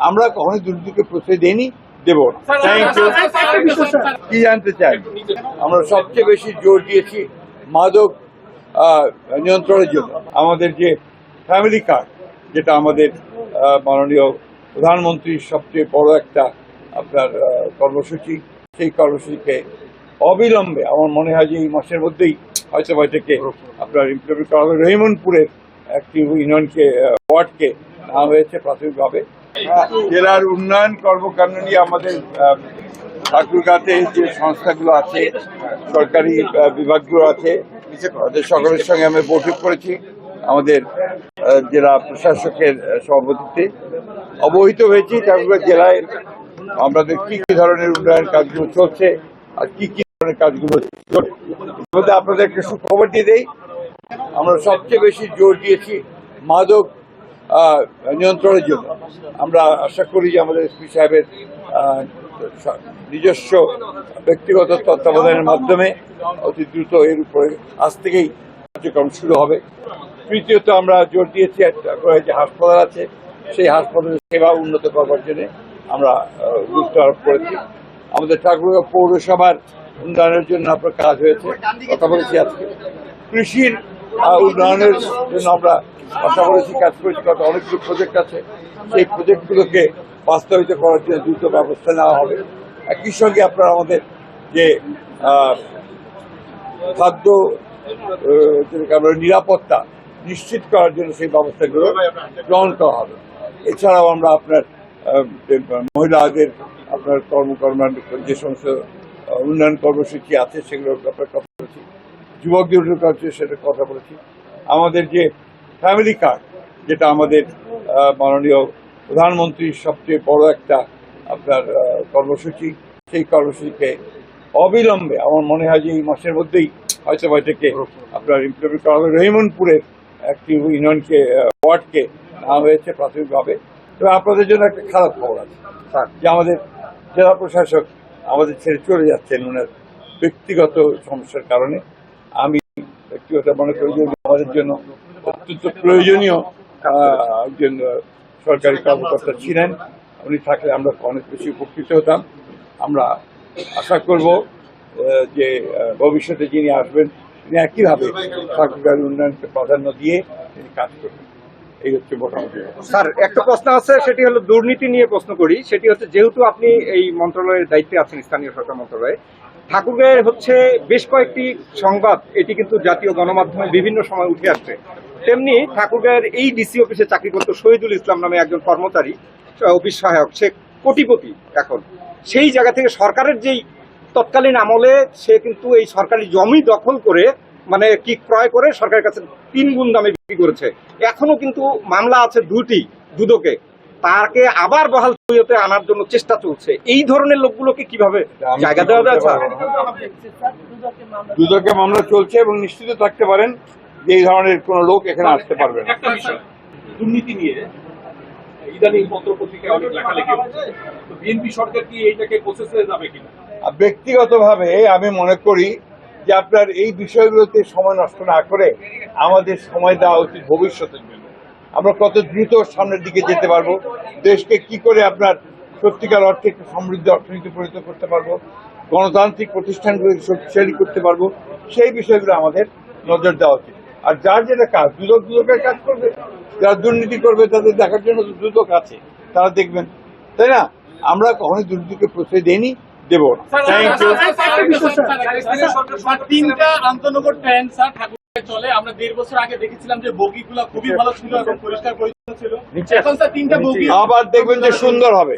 আমরা কখনোই দুর্নীতিকে প্রশ্রয় দেইনি, দেব না। কি জানতে চাই? আমরা সবচেয়ে বেশি জোর দিয়েছি মাদক নিয়ন্ত্রণের জন্য। আমাদের যে ফ্যামিলি কার্ড, যেটা আমাদের মাননীয় প্রধানমন্ত্রীর সবচেয়ে বড় একটা আপনার কর্মসূচি, সেই কর্মসূচিকে অবিলম্বে আমার মনে হয় যে এই মাসের মধ্যেই হয়তো এটাকে আপনার ইমপ্লিমেন্ট করা হবে। রহিমনপুরের একটি ইউনিয়নকে ওয়ার্ডকে নেওয়া হয়েছে প্রাথমিকভাবে। জেলার উন্নয়ন কর্মকাণ্ড নিয়ে আমাদের ঠাকুরগাঁতে যে সংস্থাগুলো আছে, সরকারি বিভাগগুলো আছে, তাদের সকলের সঙ্গে আমি বৈঠক করেছি। আমাদের জেলা প্রশাসকের সভাপতিত্বে অবহিত হয়েছি ঠাকুরগাঁ জেলায় আমাদের কি কি ধরনের উন্নয়ন কাজগুলো চলছে আর কি কি ধরনের কাজগুলো চলছে। আপনাদের একটা সুখবর দিয়ে দেই, আমরা সবচেয়ে বেশি জোর দিয়েছি মাদক নিয়ন্ত্রণের জন্য। আমরা আশা করি যে আমাদের এসপি সাহেবের নিজস্ব ব্যক্তিগত তত্ত্বাবধানের মাধ্যমে অতি দ্রুত এর উপরে আজ থেকেই কার্যক্রম শুরু হবে। তৃতীয়ত আমরা জোর দিয়েছি যে হাসপাতাল আছে, সেই হাসপাতালের সেবা উন্নত করবার জন্য আমরা গুরুত্ব আরোপ করেছি। আমাদের ঠাকুরগাঁও পৌরসভার উন্নয়নের জন্য আপনার কাজ হয়েছে, কথা বলেছি আজকে। কৃষির উন্নয়নের জন্য আমরা কথা বলেছি, কাজ করেছি। অনেকগুলো প্রজেক্ট আছে, সেই প্রজেক্টগুলোকে বাস্তবায়িত করার জন্য দ্রুত ব্যবস্থা নেওয়া হবে। একই সঙ্গে আপনারা আমাদের যে খাদ্য নিরাপত্তা নিশ্চিত করার জন্য সেই ব্যবস্থাগুলো গ্রহণ করা হবে। এছাড়াও আমরা আপনার মহিলাদের আপনার কর্মকর্মার যে সমস্ত উন্নয়ন কর্মসূচি আছে সেগুলোর ব্যাপারে কথা বলেছি। যুবকদের কাছে সেটা কথা বলেছি। আমাদের যে ফ্যামিলি কার্ড, যেটা আমাদের মাননীয় প্রধানমন্ত্রীর সবচেয়ে বড় একটা আপনার কর্মসূচি, সেই কর্মসূচিকে অবিলম্বে আমার মনে হয় যে এই মাসের মধ্যেই হয়তো এটাকে আপনার ইমপ্লিমেন্ট করা হবে। রহিমনপুরের একটি ইউনিয়নকে ওয়ার্ডকে নেওয়া হয়েছে প্রাথমিকভাবে। তবে আপনাদের জন্য একটা খারাপ খবর আছে যে আমাদের জেলা প্রশাসক আমাদের ছেড়ে চলে যাচ্ছেন ওনার ব্যক্তিগত সমস্যার কারণে। আমি ব্যক্তিগত মনে করি যে আমাদের জন্য অত্যন্ত প্রয়োজনীয় একজন সরকারি কর্মকর্তা ছিলেন। উনি থাকলে আমরা অনেক বেশি উপকৃত হতাম। আমরা আশা করব যে ভবিষ্যতে যিনি আসবেন তিনি একইভাবে ঠাকুরগাঁর উন্নয়নকে প্রাধান্য দিয়ে তিনি কাজ করবেন। এই হচ্ছে মোটামুটি। স্যার, একটা প্রশ্ন আছে, সেটি হলো দুর্নীতি নিয়ে প্রশ্ন করি। সেটি হচ্ছে, যেহেতু আপনি এই মন্ত্রণালয়ের দায়িত্বে আছেন, স্থানীয় সরকার মন্ত্রণালয়ে, ঠাকুরগাঁয়ের হচ্ছে বেশ কয়েকটি সংবাদ এটি কিন্তু জাতীয় গণমাধ্যমে বিভিন্ন সময় উঠে আসছে। তেমনি ঠাকুরগাঁয়ের এই ডিসি অফিসে চাকরি করত শহীদুল ইসলাম নামে একজন কর্মচারী, অফিস সহায়ক, সে কোটিপতি এখন। সেই জায়গা থেকে সরকারের যেই তৎকালীন আমলে সে কিন্তু এই সরকারি জমি দখল করে মানে কি ক্রয় করে সরকারের কাছে 3 গুণ দামে বিক্রি করেছে। এখনো কিন্তু মামলা আছে দুদকে, তাকে আবার বহাল তবিয়তে আনার জন্য চেষ্টা চলছে। এই ধরনের লোকগুলোকে কিভাবে জায়গা দেওয়া যায়? দুদকে মামলা চলছে এবং নিশ্চিত থাকতে পারেন যে এই ধরনের কোন লোক এখানে আসতে পারবে না। একটা বিষয়, দুর্নীতি নিয়ে ইদানিং পত্রপত্রিকায় অনেক লেখালেখি হচ্ছে, তো বিএনপি সরকার কি এইটাকে প্রসেসে যাবে কিনা? ব্যক্তিগতভাবে আমি মনে করি যে আপনার এই বিষয়গুলোতে সময় নষ্ট না করে আমাদের সময় দেওয়া উচিত ভবিষ্যতের জন্য। আমরা কত দ্রুত সামনের দিকে যেতে পারবো, দেশকে কি করে আপনার সত্যিকার অর্থে একটি সমৃদ্ধ অর্থনীতি পরিণত করতে পারবো, গণতান্ত্রিক প্রতিষ্ঠানগুলোকে শক্তিশালী করতে পারবো, সেই বিষয়গুলো আমাদের নজর দেওয়া উচিত। আর যার যেটা কাজ, দুদকের কাজ করবে, যারা দুর্নীতি করবে তাদের দেখার জন্য দুদক আছে, তারা দেখবেন, তাই না? আমরা কখনোই দুর্নীতিকে প্রশ্রয় দেইনি, দেব না। তিনটা আন্তনগর ট্রেন স্যার ঠাকুরগাঁয়ে চলে। আমরা 1.5 বছর আগে দেখেছিলাম যে বগিগুলো খুবই ভালো ছিল এবং পরিষ্কার পরিচ্ছন্ন ছিল। এখন স্যার 3টা বগি আবার দেখবেন যে সুন্দর হবে।